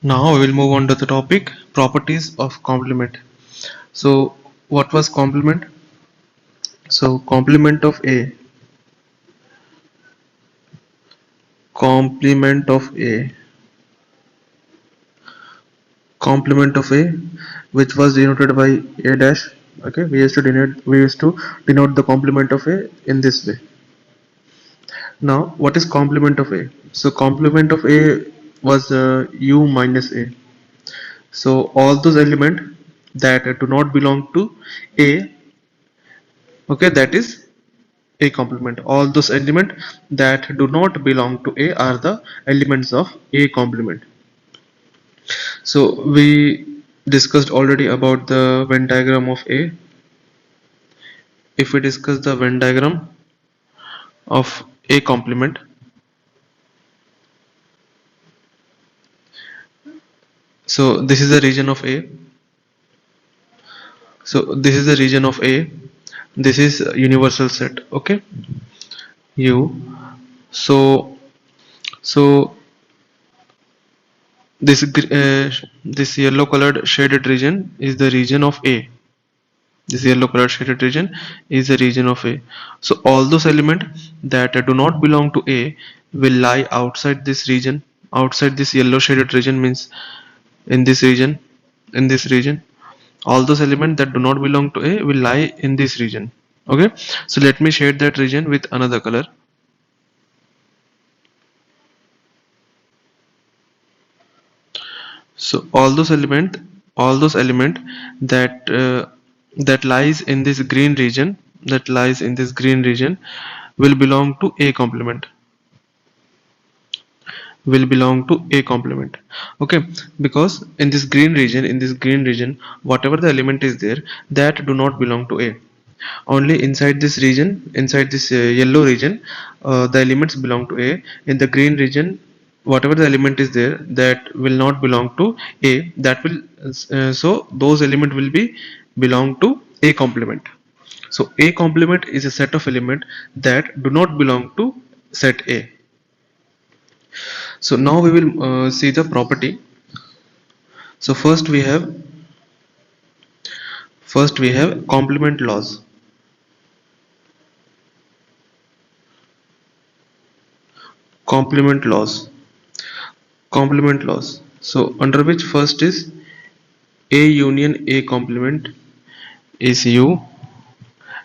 Now we will move on to the topic properties of complement. So what was complement? So complement of A, complement of A, which was denoted by A dash. Okay, we used to denote the complement of A in this way. Now what is complement of A? So complement of A was U minus A. So all those elements that do not belong to A, okay, that is A complement. All those elements that do not belong to A are the elements of A complement. So we discussed already about the Venn diagram of A. If we discuss the Venn diagram of A complement, so this is the region of A. So this is the region of A. This is universal set. Okay, U. So so this yellow colored shaded region is the region of A. This yellow colored shaded region is the region of A. So all those elements that do not belong to A will lie outside this region. Outside this yellow shaded region means in this region. In this region, all those elements that do not belong to A will lie in this region. Okay. So let me shade that region with another color. So all those element that that lies in this green region, that lies in this green region, will belong to A complement. Will belong to A complement. Okay, because in this green region, whatever the element is there that do not belong to A. Only inside this region, inside this yellow region, the elements belong to A. In the green region, whatever the element is there that will not belong to A, that will so those element will be belong to A complement. So A complement is a set of element that do not belong to set A. So now we will see the property. So first we have complement laws. Complement laws. Complement laws. So under which first is A union A complement is U,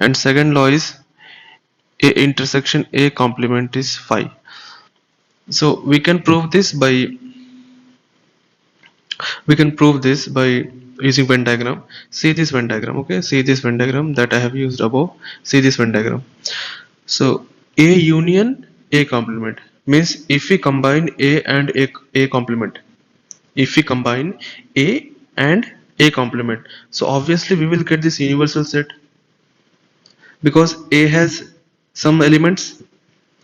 and second law is A intersection A complement is phi. So we can prove this by using Venn diagram. See this Venn diagram, okay? See this Venn diagram that I have used above. See this Venn diagram. So A union A complement means if we combine A and A complement, if we combine A and A complement, so obviously we will get this universal set because A has some elements.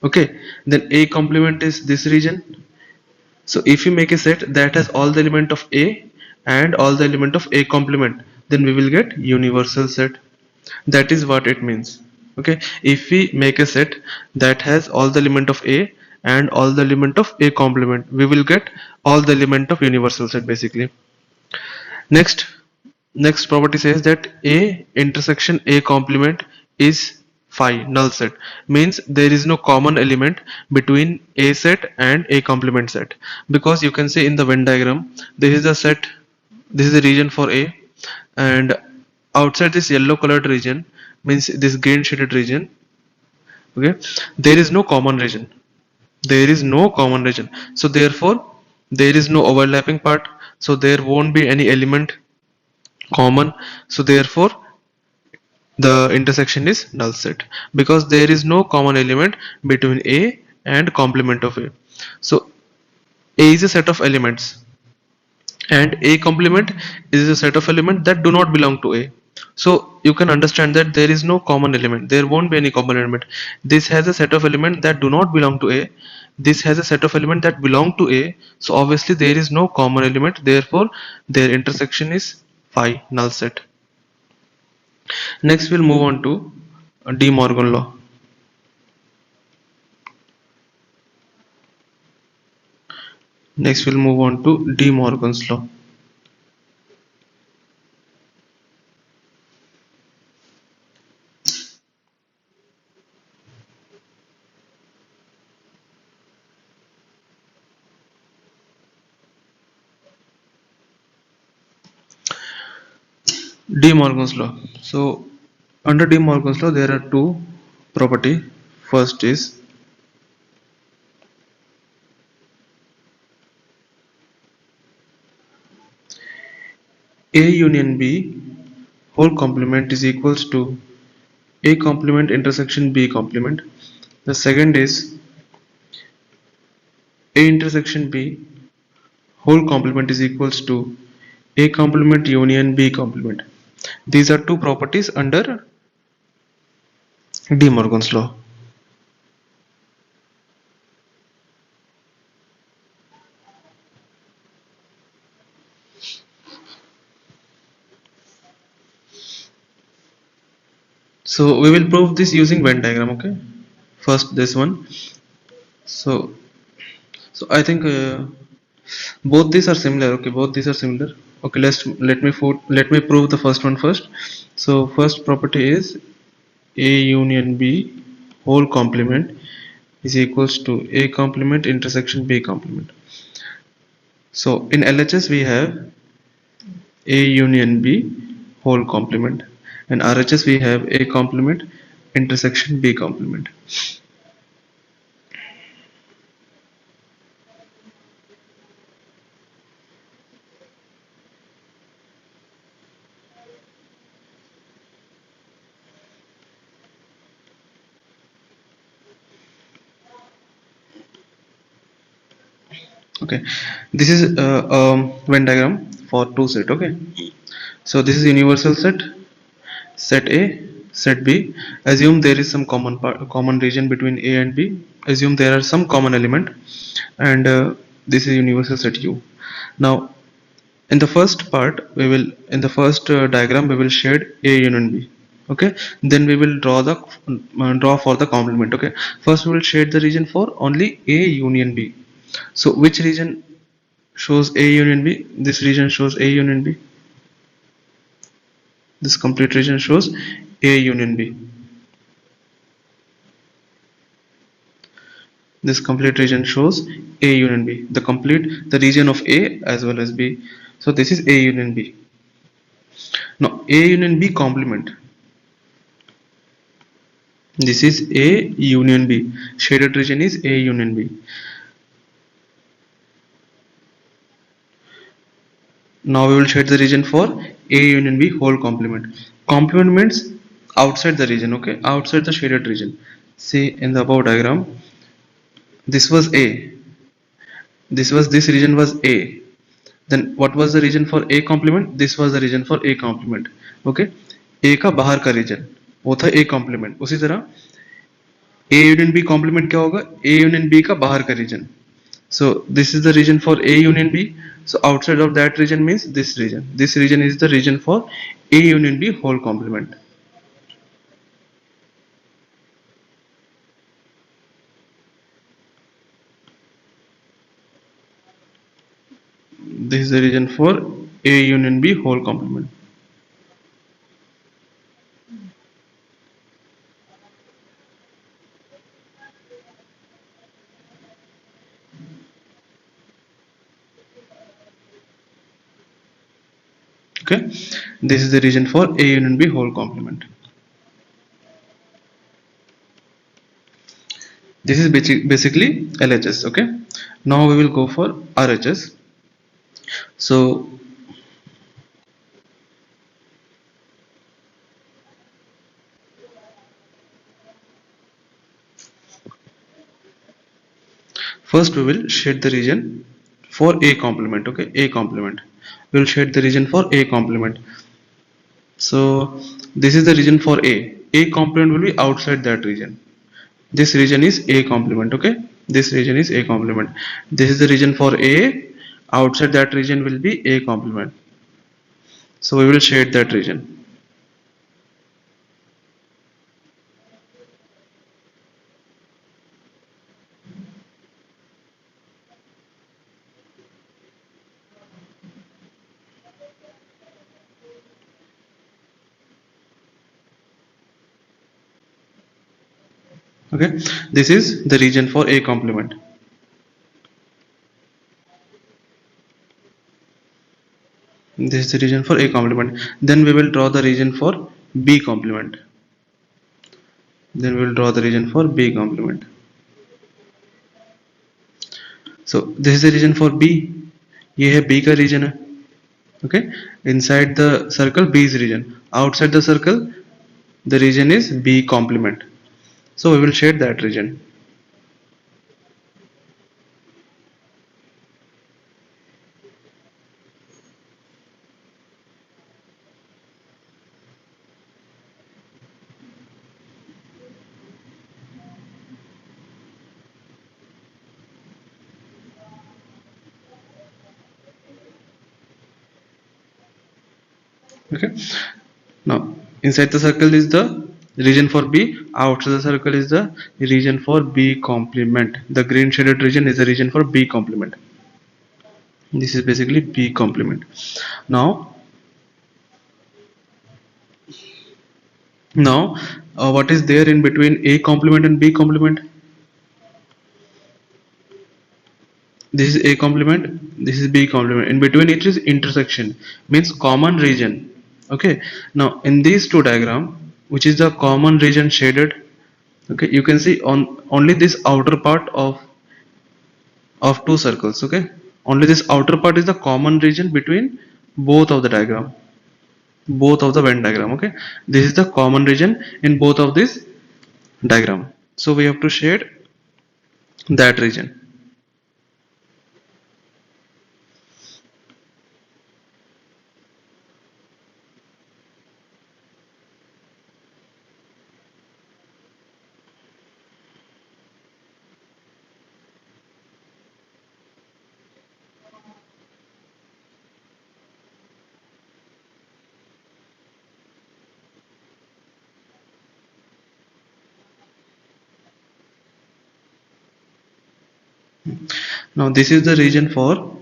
Okay, then A complement is this region. So if we make a set that has all the element of A and all the element of A complement, then we will get universal set. That is what it means. Okay, if we make a set that has all the element of A and all the element of A complement, we will get all the element of universal set basically. Next, next property says that A intersection A complement is phi null set, means there is no common element between A set and A complement set, because you can see in the Venn diagram this is the set, this is the region for A, and outside this yellow colored region means this green shaded region, okay, there is no common region, there is no common region, so therefore there is no overlapping part, so there won't be any element common, so therefore the intersection is null set because there is no common element between A and complement of A. So A is a set of elements and A complement is a set of elements that do not belong to A. So you can understand that there is no common element, there won't be any common element. This has a set of elements that do not belong to A, this has a set of elements that belong to A, so obviously there is no common element, therefore their intersection is phi null set. Next we'll move on to De Morgan law. Next we'll move on to De Morgan's law. De Morgan's law. So under De Morgan's law there are two property. First is A union B whole complement is equals to A complement intersection B complement. The second is A intersection B whole complement is equals to A complement union B complement. These are two properties under De Morgan's law. So we will prove this using Venn diagram. Okay. First this one. So I think both these are similar. Okay, both these are similar. Okay, let me prove the first one first. So first property is A union B whole complement is equals to A complement intersection B complement. So in LHS we have A union B whole complement, and RHS we have A complement intersection B complement. Okay, this is Venn diagram for two set. Okay, so this is universal set, set A, set B. Assume there is some common region between A and B. Assume there are some common element, and this is universal set U. Now in the first part we will, in the first diagram we will shade A union B. Okay, then we will draw for the complement. Okay, first we will shade the region for only A union B. So which region shows A union B? This region shows A union B. This complete region shows A union B. This complete region shows A union B. The region of A as well as B. So this is A union B. Now A union B complement. This is A union B. Shaded region is A union B. Now we will shade the region for A union B whole complement. Complement means outside the region, okay? Outside the shaded region. See in the above diagram, this was A. This region was A. Then what was the region for A complement? This was the region for A complement. Okay? A का बाहर का region वो था A complement. उसी तरह A union B complement क्या होगा? A union B का बाहर का region. So this is the region for A union B. So outside of that region means this region. This region is the region for A union B whole complement. This is the region for A union B whole complement. Okay, this is the region for A union B whole complement. This is basically LHS. Okay, now we will go for RHS. So first we will shade the region for A complement. Okay, A complement. We will shade the region for A complement. So this is the region for A. A complement will be outside that region. This region is A complement. Okay, this region is A complement. This is the region for A. Outside that region will be A complement. So we will shade that region. Okay, this is the region for A complement. This is the region for A complement. Then we will draw the region for B complement. Then we will draw the region for B complement. So this is the region for B. ये है B का region है. Okay, inside the circle B is region. Outside the circle the region is B complement. So we will shade that region. Okay, now inside the circle is the region for B, outside the circle is the region for B complement. The green shaded region is the region for B complement. This is basically B complement. Now, what is there in between A complement and B complement? This is A complement, this is B complement. In between it is intersection, means common region. Okay. Now in these two diagram, which is the common region shaded, okay, you can see on only this outer part of two circles. Okay, only this outer part is the common region between both of the diagram, both of the Venn diagram. Okay, this is the common region in both of this diagram. So we have to shade that region. Now this is the region for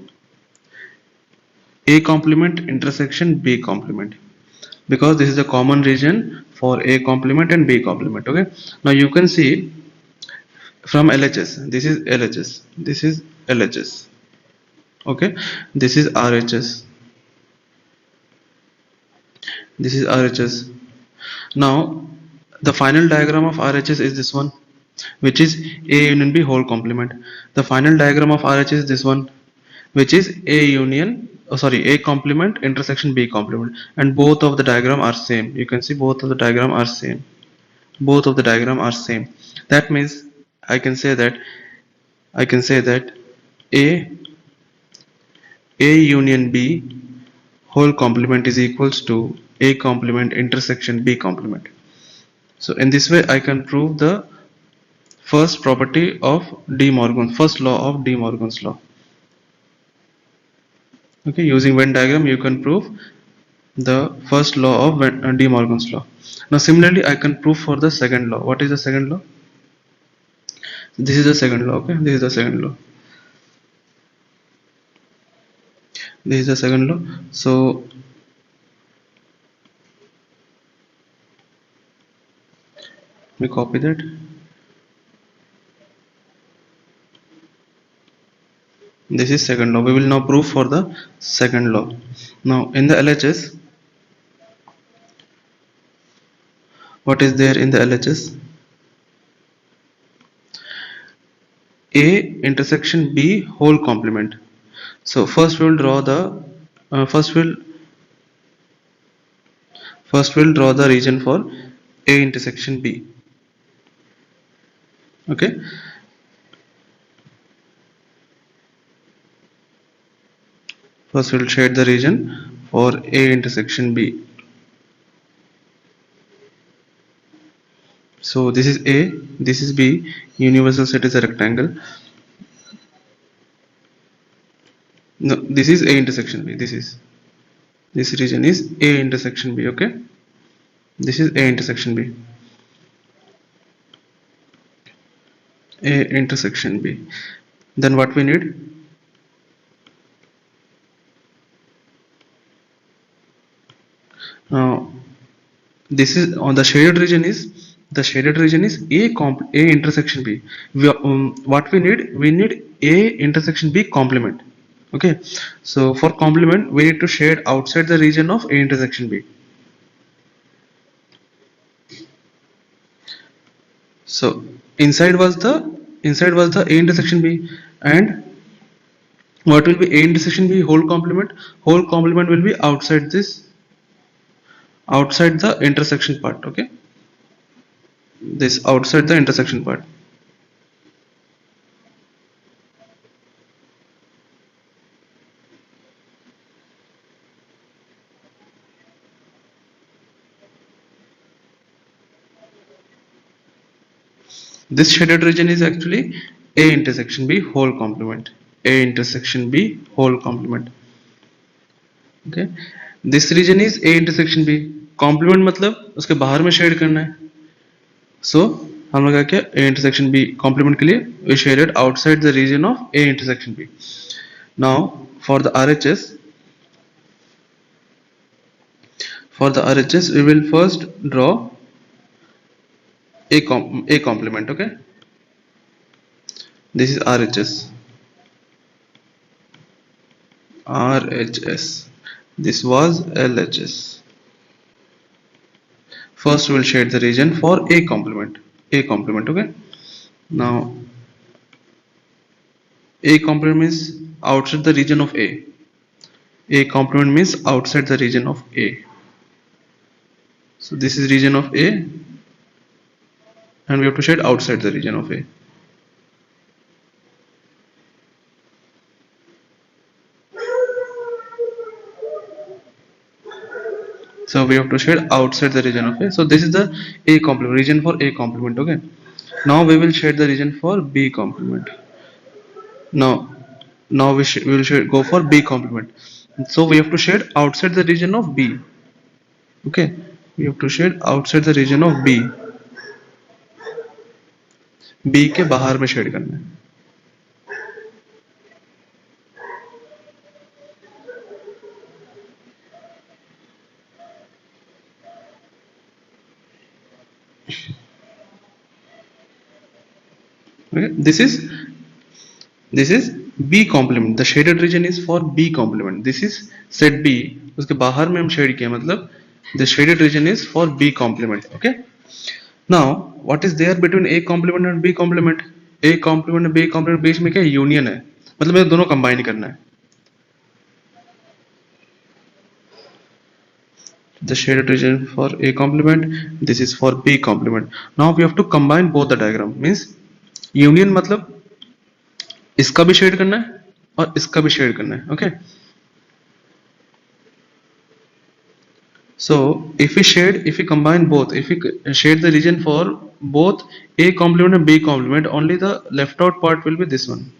A complement intersection B complement, because this is the common region for A complement and B complement. Okay, now you can see from LHS, this is LHS, this is LHS. Okay, this is RHS, this is RHS. Now the final diagram of RHS is this one, which is A union B whole complement. The final diagram of RHS is this one, which is A union, oh sorry, A complement intersection B complement, and both of the diagram are same. You can see both of the diagram are same. Both of the diagram are same. That means I can say that I can say that A A union B whole complement is equals to A complement intersection B complement. So in this way I can prove the first property of De Morgan, first law of De Morgan's law. Okay, using Venn diagram you can prove the first law of De Morgan's law. Now similarly I can prove for the second law. What is the second law? This is the second law. Okay, this is the second law. This is the second law. So let me copy that. This is second law. We will now prove for the second law. Now in the LHS, what is there in the LHS? A intersection B whole complement. So first we will draw the first we'll draw the region for A intersection B. Okay. First we'll shade the region for A intersection B. So this is A, this is B. Universal set is a rectangle. No, this is A intersection B. This region is A intersection B. Okay. This is A intersection B. A intersection B. Then what we need? Now this is on the shaded region is The shaded region is A intersection B. What we need A intersection B complement. Okay, so for complement we need to shade outside the region of A intersection B. So inside was the A intersection B, and what will be A intersection B whole complement? Whole complement will be outside the intersection part. Okay, this outside the intersection part. This shaded region is actually A intersection B whole complement. A intersection B whole complement. Okay, this region is A intersection B complement मतलब उसके बाहर में shade करना है. So हम लोग क्या A intersection B complement के लिए we shaded outside the region of A intersection B. Now for the RHS we will first draw A complement. Okay, this is RHS. This was LHS. First we will shade the region for A complement. Okay. Now A complement means outside the region of A. A complement means outside the region of A. So this is region of A, and we have to shade outside the region of A. So we have to shade outside the region of A. So this is the A complement, region for A complement. Okay. Now we will shade the region for B complement. Now we will go for B complement. So we have to shade outside the region of B. Okay. We have to shade outside the region of B. B के बाहर में shade करना है. Okay. This is B complement. The shaded region is for B complement. This is set B. उसके बाहर में हम shade किया मतलब the shaded region is for B complement. Okay. Now what is there between A complement and B complement? A complement and B complement बीच में क्या union है, मतलब ये दोनों कंबाइन करना है. The shaded region for A complement, this is for B complement. Now we have to combine both the diagram. Means union मतलब इसका भी शेड करना है और इसका भी शेड करना है. Okay, so if we combine both, if we shade the region for both A complement and B complement, only the left out part will be this one.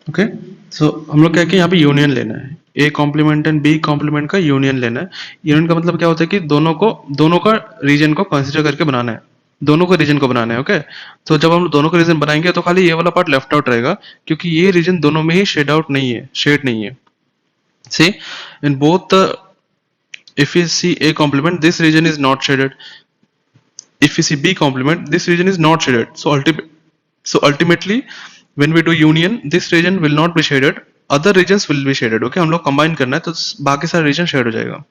Okay, so हम लोग क्या कि यहाँ पे यूनियन लेना है. A complement and B complement का union लेना है. यूनियन का मतलब क्या होता है कि दोनों का रीजन को कंसीडर करके बनाना है, दोनों को रीजन को बनाना है. ओके, तो जब हम दोनों को रीजन बनाएंगे तो खाली ये वाला पार्ट लेफ्ट आउट रहेगा, क्योंकि ये रीजन दोनों में ही शेड नहीं है. See in both the, if you see A complement, this region is not shaded. If you see B complement, this region is not shaded. So ultimately when we do union, this region will not be shaded, other regions will be shaded. Okay, हम लोग combine करना है तो बाकी सारे region shade हो जाएगा.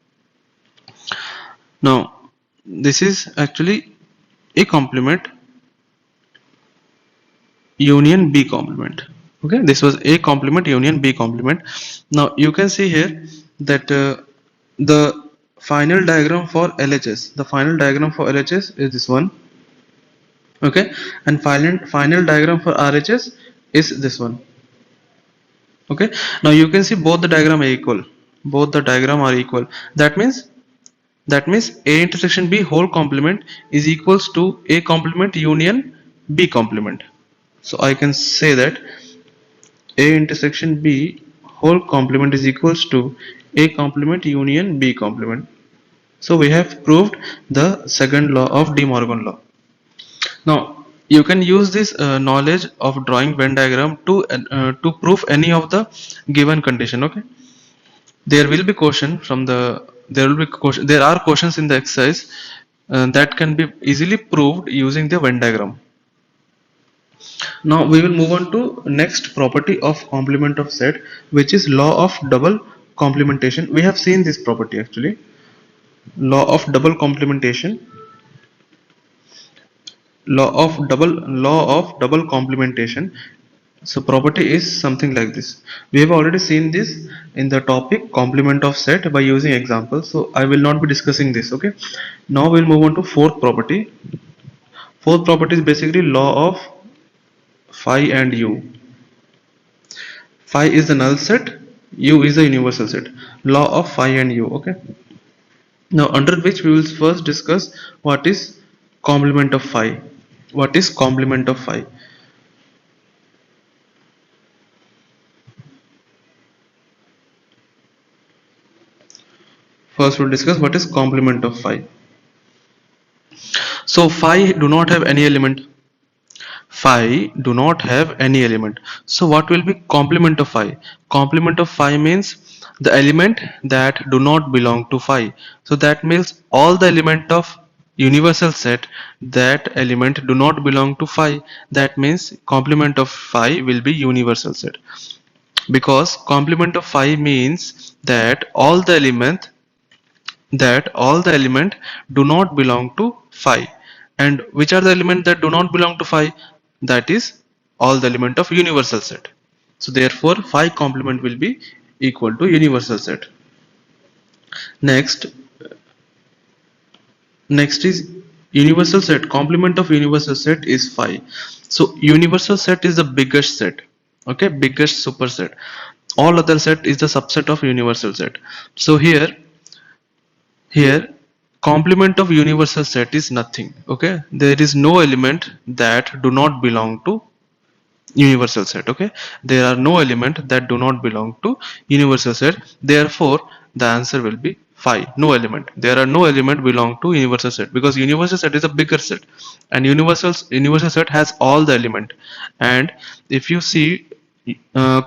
Now this is actually A complement union B complement. Okay, this was A complement union B complement. Now you can see here that the final diagram for LHS, the final diagram for LHS is this one. Okay, and final diagram for RHS is this one. Okay, now you can see both the diagram are equal. Both the diagram are equal. That means A intersection B whole complement is equals to A complement union B complement. So I can say that A intersection B whole complement is equals to A complement union B complement. So we have proved the second law of De Morgan law. Now you can use this knowledge of drawing Venn diagram to prove any of the given condition. Okay, there will be question from the there will be question there are questions in the exercise that can be easily proved using the Venn diagram. Now we will move on to next property of complement of set, which is law of double complementation. We have seen this property actually. Law of double law of double law of double complementation. So property is something like this. We have already seen this in the topic complement of set by using examples, so I will not be discussing this. Okay, now we'll move on to fourth property. Fourth property is basically law of phi and u. Phi is the null set, u is the universal set. Law of phi and u. Okay, now under which we will first discuss what is complement of phi. What is complement of phi? First we'll discuss what is complement of phi. So phi do not have any element. Phi do not have any element. So what will be complement of phi? Complement of phi means the element that do not belong to phi. So that means all the element of universal set, that element do not belong to phi. That means complement of phi will be universal set, because complement of phi means that all the element do not belong to phi. And which are the element that do not belong to phi? That is all the element of universal set. So therefore phi complement will be equal to universal set. Next next is universal set. Complement of universal set is phi. So universal set is the biggest set. Okay, biggest superset. All other set is the subset of universal set. So here complement of universal set is nothing. Okay, there is no element that do not belong to universal set. Okay, there are no element that do not belong to universal set. Therefore the answer will be phi. No element, there are no element belong to universal set, because universal set is a bigger set, and universal set has all the element. And if you see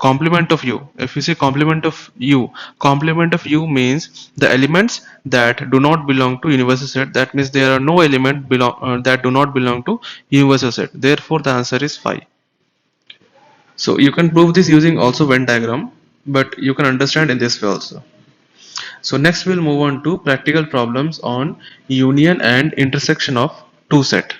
complement of u, if you see complement of u means the elements that do not belong to universal set. That means there are no element that do not belong to universal set. Therefore the answer is phi. So you can prove this using also Venn diagram, but you can understand in this way also. So next we'll move on to practical problems on union and intersection of two set.